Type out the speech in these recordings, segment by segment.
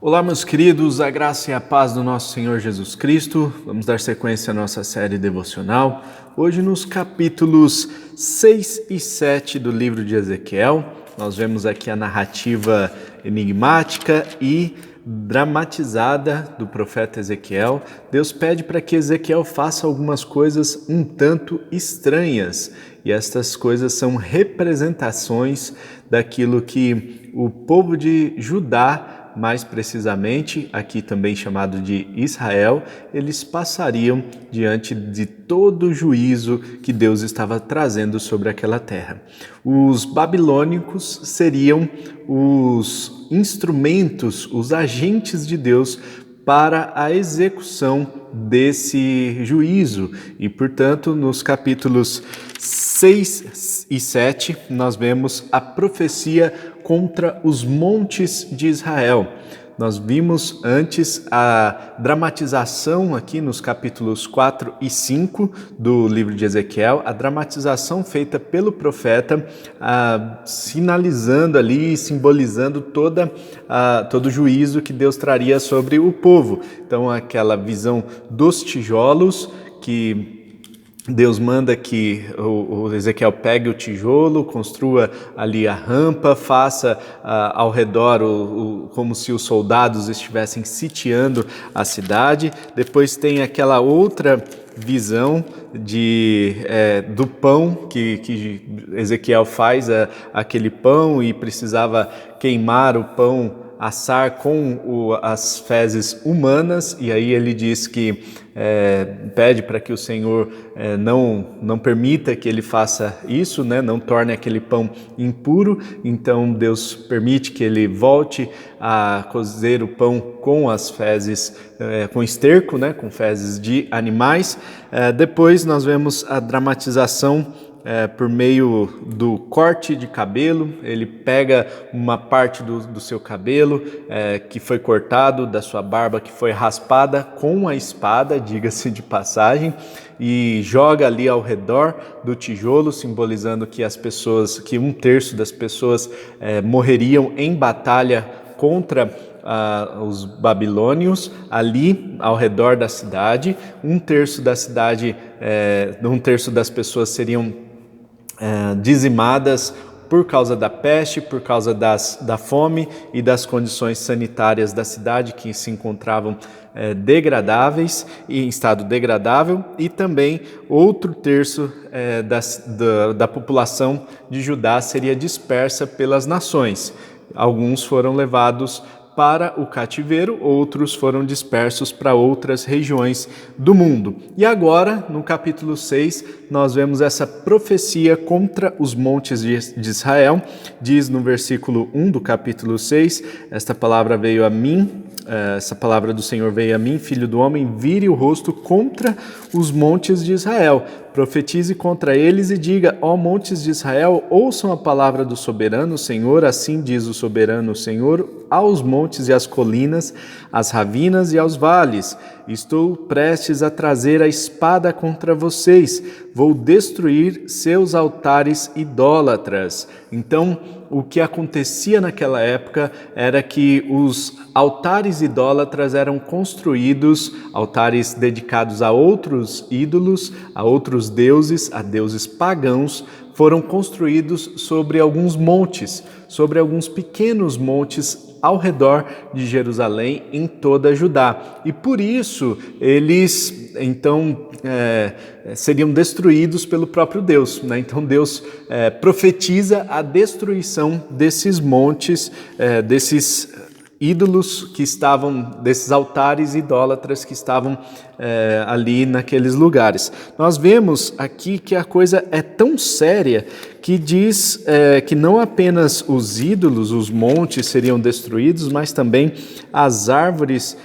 Olá, meus queridos, a graça e a paz do nosso Senhor Jesus Cristo. Vamos dar sequência à nossa série devocional. Hoje nos capítulos 6 e 7 do livro de Ezequiel. Nós vemos aqui a narrativa enigmática e dramatizada do profeta Ezequiel. Deus pede para que Ezequiel faça algumas coisas um tanto estranhas. E estas coisas são representações daquilo que o povo de Judá, mais precisamente, aqui também chamado de Israel, eles passariam diante de todo o juízo que Deus estava trazendo sobre aquela terra. Os babilônicos seriam os instrumentos, os agentes de Deus para a execução desse juízo. E, portanto, nos capítulos 6 e 7, nós vemos a profecia contra os montes de Israel. Nós vimos antes a dramatização aqui nos capítulos 4 e 5 do livro de Ezequiel, a dramatização feita pelo profeta, sinalizando ali, simbolizando todo o juízo que Deus traria sobre o povo. Então, aquela visão dos tijolos que Deus manda que o Ezequiel pegue o tijolo, construa ali a rampa, faça ao redor como se os soldados estivessem sitiando a cidade. Depois tem aquela outra visão do pão que Ezequiel faz aquele pão e precisava queimar o pão, assar com as fezes humanas, e aí ele diz que pede para que o Senhor não permita que ele faça isso, né? Não torne aquele pão impuro. Então Deus permite que ele volte a cozer o pão com as fezes, com esterco, né? Com fezes de animais. Depois nós vemos a dramatização por meio do corte de cabelo. Ele pega uma parte do seu cabelo que foi cortado, da sua barba que foi raspada com a espada, diga-se de passagem, e joga ali ao redor do tijolo, simbolizando que que 1/3 das pessoas morreriam em batalha contra os babilônios ali ao redor da cidade. 1/3 da cidade, 1/3 das pessoas seriam dizimadas por causa da peste, por causa da fome e das condições sanitárias da cidade, que se encontravam degradáveis e em estado degradável, e também outro terço da população de Judá seria dispersa pelas nações. Alguns foram levados para o cativeiro, outros foram dispersos para outras regiões do mundo. E agora, no capítulo 6, nós vemos essa profecia contra os montes de Israel. Diz no versículo 1 do capítulo 6, esta palavra veio a mim, essa palavra do Senhor veio a mim, filho do homem, vire o rosto contra os montes de Israel. Profetize contra eles e diga: ó montes de Israel, ouçam a palavra do soberano Senhor, assim diz o soberano Senhor, aos montes e às colinas, às ravinas e aos vales. Estou prestes a trazer a espada contra vocês, vou destruir seus altares idólatras. Então, o que acontecia naquela época era que os altares idólatras eram construídos, altares dedicados a outros ídolos, a outros deuses, a deuses pagãos, foram construídos sobre alguns montes, sobre alguns pequenos montes ao redor de Jerusalém, em toda Judá. E por isso eles, então, seriam destruídos pelo próprio Deus, né? Então Deus profetiza a destruição desses montes, desses ídolos que estavam, desses altares idólatras que estavam ali naqueles lugares. Nós vemos aqui que a coisa é tão séria que diz que não apenas os ídolos, os montes seriam destruídos, mas também as árvores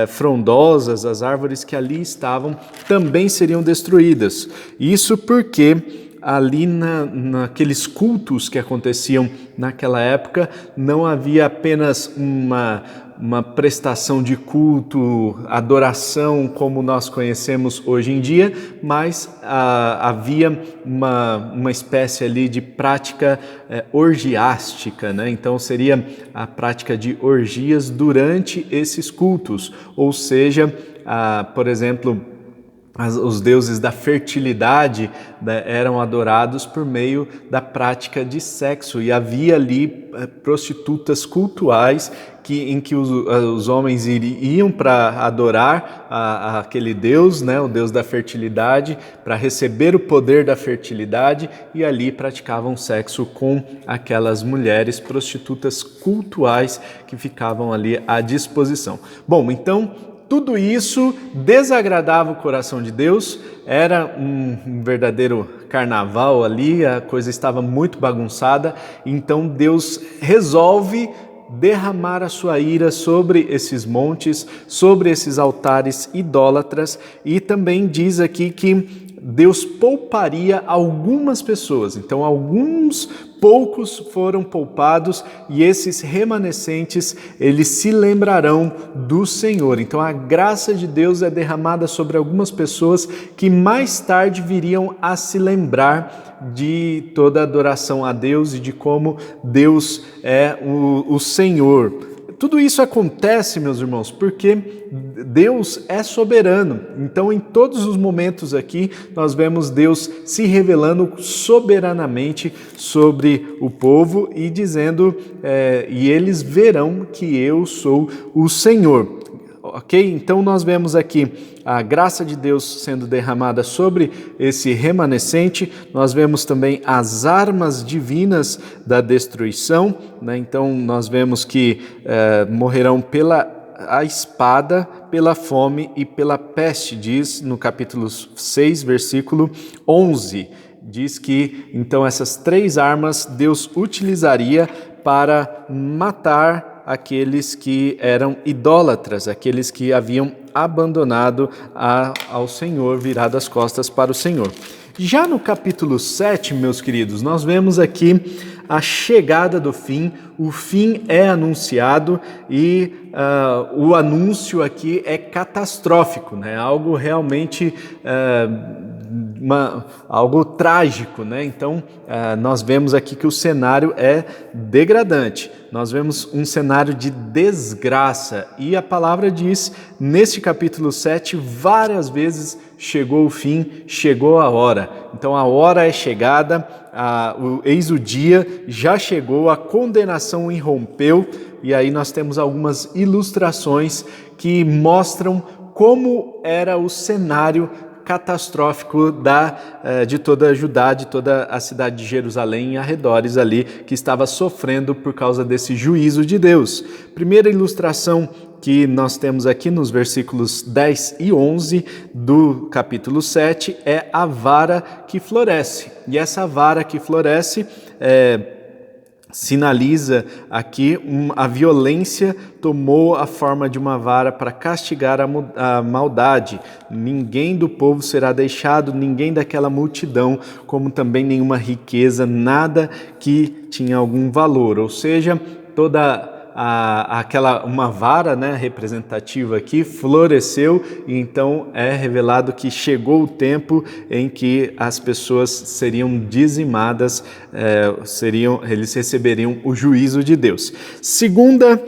frondosas, as árvores que ali estavam, também seriam destruídas. Isso porque ali naqueles cultos que aconteciam naquela época, não havia apenas uma prestação de culto, adoração como nós conhecemos hoje em dia, mas havia uma espécie ali de prática orgiástica, né? Então seria a prática de orgias durante esses cultos, ou seja, por exemplo, os deuses da fertilidade, né, eram adorados por meio da prática de sexo, e havia ali prostitutas cultuais em que os homens iam para adorar aquele deus, né, o deus da fertilidade, para receber o poder da fertilidade, e ali praticavam sexo com aquelas mulheres prostitutas cultuais que ficavam ali à disposição. Bom, então tudo isso desagradava o coração de Deus, era um verdadeiro carnaval ali, a coisa estava muito bagunçada, então Deus resolve derramar a sua ira sobre esses montes, sobre esses altares idólatras, e também diz aqui que Deus pouparia algumas pessoas. Então, alguns poucos foram poupados, e esses remanescentes, eles se lembrarão do Senhor. Então, a graça de Deus é derramada sobre algumas pessoas que mais tarde viriam a se lembrar de toda a adoração a Deus e de como Deus é o Senhor. Tudo isso acontece, meus irmãos, porque Deus é soberano. Então, em todos os momentos aqui, nós vemos Deus se revelando soberanamente sobre o povo e dizendo, e eles verão que eu sou o Senhor. Ok? Então nós vemos aqui a graça de Deus sendo derramada sobre esse remanescente, nós vemos também as armas divinas da destruição, né? Então nós vemos que morrerão pela a espada, pela fome e pela peste, diz no capítulo 6, versículo 11. Diz que então essas três armas Deus utilizaria para matar aqueles que eram idólatras, aqueles que haviam abandonado ao Senhor, virado as costas para o Senhor. Já no capítulo 7, meus queridos, nós vemos aqui a chegada do fim, o fim é anunciado e o anúncio aqui é catastrófico, né? Algo realmente algo trágico, né? Então nós vemos aqui que o cenário é degradante, nós vemos um cenário de desgraça, e a palavra diz neste capítulo 7 várias vezes: chegou o fim, chegou a hora. Então a hora é chegada, eis o dia, já chegou, a condenação irrompeu, e aí nós temos algumas ilustrações que mostram como era o cenário catastrófico de toda a Judá, de toda a cidade de Jerusalém e arredores ali, que estava sofrendo por causa desse juízo de Deus. Primeira ilustração que nós temos aqui nos versículos 10 e 11 do capítulo 7 é a vara que floresce. E essa vara que floresce sinaliza aqui a violência tomou a forma de uma vara para castigar a maldade. Ninguém do povo será deixado, ninguém daquela multidão, como também nenhuma riqueza, nada que tinha algum valor. Ou seja, toda uma vara, né, representativa aqui floresceu, e então é revelado que chegou o tempo em que as pessoas seriam dizimadas, eles receberiam o juízo de Deus. Segunda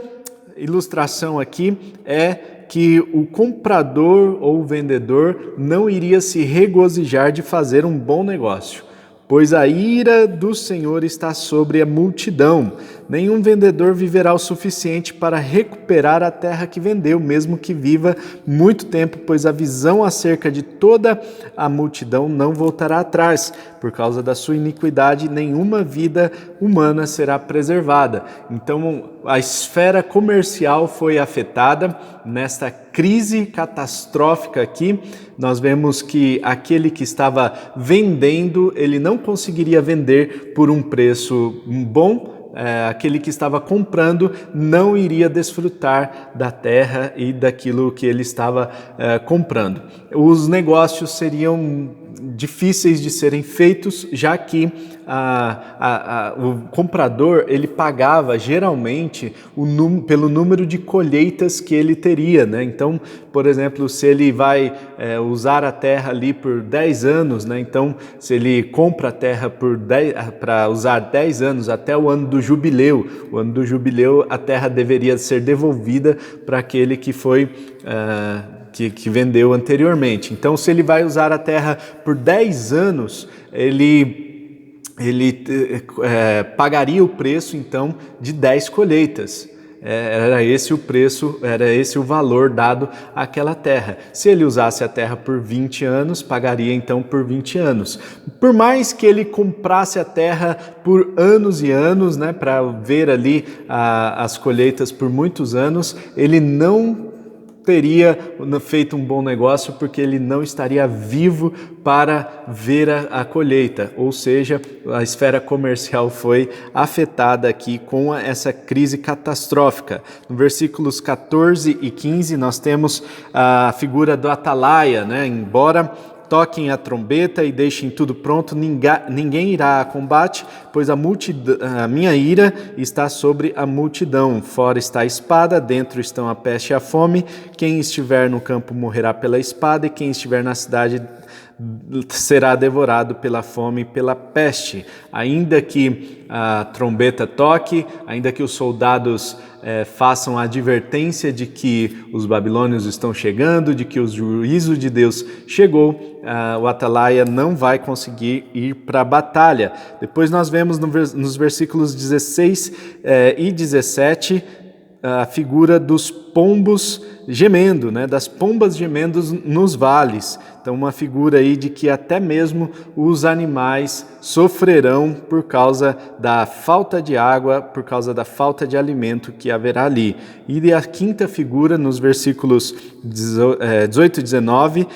ilustração aqui é que o comprador ou vendedor não iria se regozijar de fazer um bom negócio, pois a ira do Senhor está sobre a multidão. Nenhum vendedor viverá o suficiente para recuperar a terra que vendeu, mesmo que viva muito tempo, pois a visão acerca de toda a multidão não voltará atrás. Por causa da sua iniquidade, nenhuma vida humana será preservada. Então, a esfera comercial foi afetada nesta crise catastrófica aqui. Nós vemos que aquele que estava vendendo, ele não conseguiria vender por um preço bom. Aquele que estava comprando não iria desfrutar da terra e daquilo que ele estava comprando. Os negócios seriam difíceis de serem feitos, já que o comprador ele pagava geralmente pelo número de colheitas que ele teria, né? Então, por exemplo, se ele vai usar a terra ali por 10 anos, né? Então, se ele compra a terra para usar 10 anos até o ano do jubileu, a terra deveria ser devolvida para aquele que foi que vendeu anteriormente. Então, se ele vai usar a terra por 10 anos, ele pagaria o preço, então, de 10 colheitas. Era esse o preço, era esse o valor dado àquela terra. Se ele usasse a terra por 20 anos, pagaria então por 20 anos. Por mais que ele comprasse a terra por anos e anos, né, para ver ali as colheitas por muitos anos, ele não teria feito um bom negócio, porque ele não estaria vivo para ver a colheita, ou seja, a esfera comercial foi afetada aqui com essa crise catastrófica. No versículos 14 e 15 nós temos a figura do atalaia, né? Embora toquem a trombeta e deixem tudo pronto, ninguém irá a combate, pois a minha ira está sobre a multidão. Fora está a espada, dentro estão a peste e a fome. Quem estiver no campo morrerá pela espada, e quem estiver na cidade será devorado pela fome e pela peste. Ainda que a trombeta toque, ainda que os soldados façam a advertência de que os babilônios estão chegando, de que o juízo de Deus chegou, o atalaia não vai conseguir ir para a batalha. Depois nós vemos nos versículos 16 e 17 a figura dos pombos gemendo, né, das pombas gemendo nos vales. Então, uma figura aí de que até mesmo os animais sofrerão por causa da falta de água, por causa da falta de alimento que haverá ali. E a quinta figura, nos versículos 18 e 19,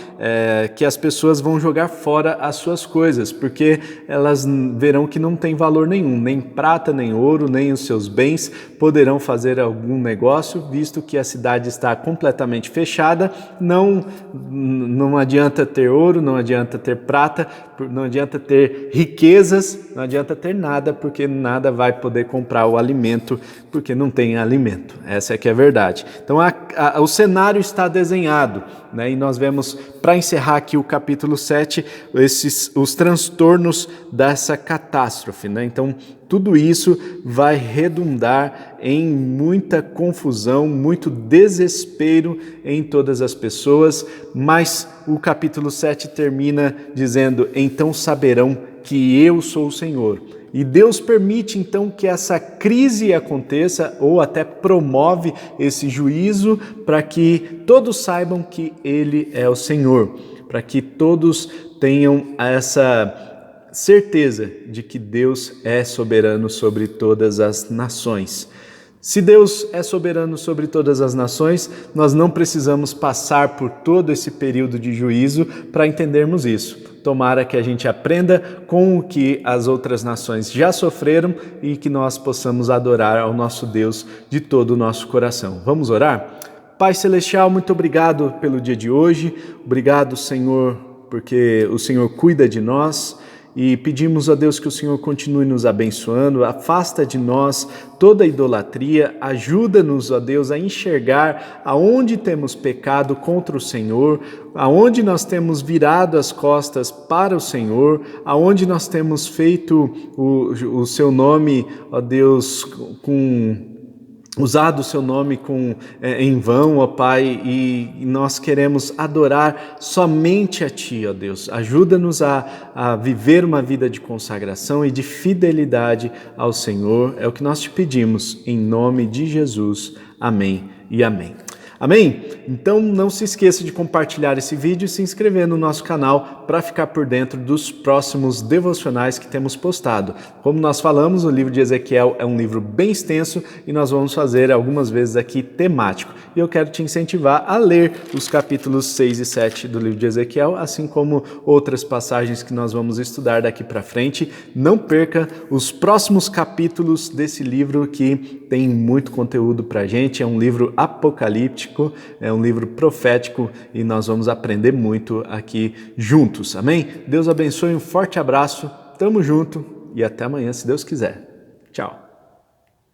que as pessoas vão jogar fora as suas coisas, porque elas verão que não tem valor nenhum, nem prata, nem ouro, nem os seus bens poderão fazer algum negócio, visto que a cidade está completamente fechada. Não adianta ter ouro, não adianta ter prata, não adianta ter riquezas, não adianta ter nada, porque nada vai poder comprar o alimento, porque não tem alimento. Essa é que é a verdade. Então o cenário está desenhado, né? E nós vemos, para encerrar aqui o capítulo 7, os transtornos dessa catástrofe, né? Então tudo isso vai redundar em muita confusão, muito desespero em todas as pessoas, mas o capítulo 7 termina dizendo: então saberão que eu sou o Senhor. E Deus permite então que essa crise aconteça, ou até promove esse juízo, para que todos saibam que Ele é o Senhor, para que todos tenham essa certeza de que Deus é soberano sobre todas as nações. Se Deus é soberano sobre todas as nações, nós não precisamos passar por todo esse período de juízo para entendermos isso. Tomara que a gente aprenda com o que as outras nações já sofreram e que nós possamos adorar ao nosso Deus de todo o nosso coração. Vamos orar? Pai Celestial, muito obrigado pelo dia de hoje. Obrigado, Senhor, porque o Senhor cuida de nós. E pedimos a Deus que o Senhor continue nos abençoando, afasta de nós toda idolatria, ajuda-nos, ó Deus, a enxergar aonde temos pecado contra o Senhor, aonde nós temos virado as costas para o Senhor, aonde nós temos feito o Seu nome, ó Deus, usado o Seu nome em vão, ó Pai, e nós queremos adorar somente a Ti, ó Deus. Ajuda-nos a viver uma vida de consagração e de fidelidade ao Senhor. É o que nós te pedimos, em nome de Jesus. Amém e amém. Amém? Então não se esqueça de compartilhar esse vídeo e se inscrever no nosso canal para ficar por dentro dos próximos devocionais que temos postado. Como nós falamos, o livro de Ezequiel é um livro bem extenso e nós vamos fazer algumas vezes aqui temático. E eu quero te incentivar a ler os capítulos 6 e 7 do livro de Ezequiel, assim como outras passagens que nós vamos estudar daqui para frente. Não perca os próximos capítulos desse livro que tem muito conteúdo para a gente. É um livro apocalíptico apocalíptico, é um livro profético e nós vamos aprender muito aqui juntos, amém? Deus abençoe, um forte abraço, tamo junto e até amanhã, se Deus quiser. Tchau.